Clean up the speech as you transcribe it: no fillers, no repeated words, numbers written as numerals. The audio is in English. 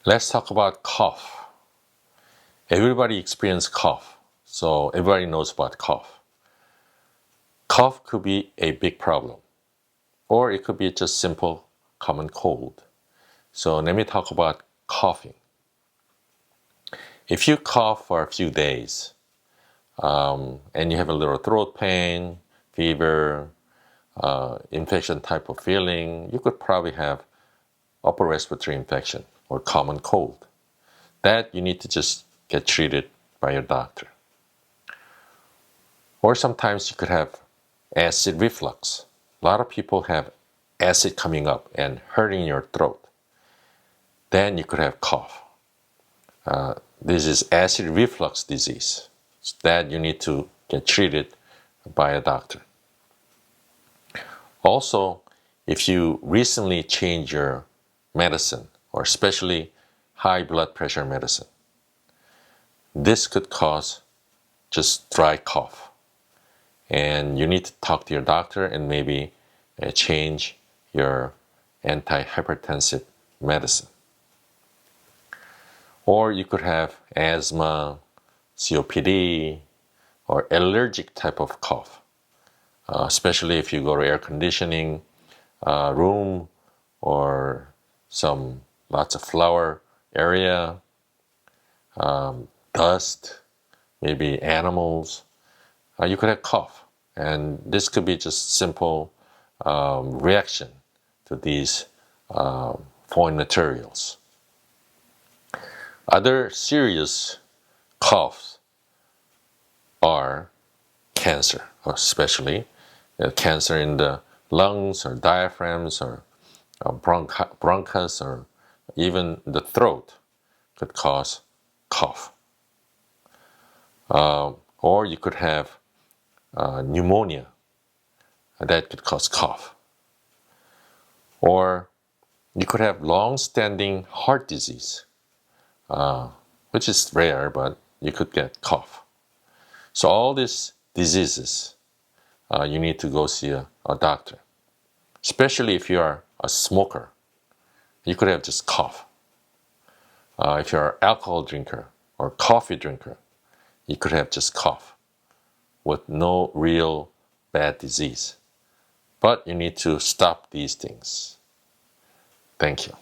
Let's talk about cough. Everybody experiences cough, so everybody knows about cough. Cough could be a big problem, or it could be just simple common cold. So let me talk about coughing. If you cough for a few days, and you have a little throat pain, fever, infection type of feeling, you could probably have upper respiratory infection or common cold. That you need to just get treated by your doctor. Or sometimes you could have acid reflux. A lot of people have acid coming up and hurting your throat. Then you could have cough. This is acid reflux disease. That you need to get treated by a doctor. Also, if you recently change your medicine, or especially high blood pressure medicine, this could cause just dry cough. And you need to talk to your doctor and maybe change your antihypertensive medicine. Or you could have asthma, COPD, or allergic type of cough, especially if you go to air conditioning room or some lots of flower area, dust, maybe animals. You could have cough, and this could be just simple reaction to these foreign materials. Other serious coughs are cancer, especially cancer in the lungs or diaphragms or bronchus or even the throat could cause cough. Or you could have pneumonia that could cause cough. Or you could have long-standing heart disease, which is rare, but you could get cough. So all these diseases, you need to go see a doctor. Especially if you are a smoker, you could have just cough. If you're an alcohol drinker or coffee drinker, you could have just cough with no real bad disease. But you need to stop these things. Thank you.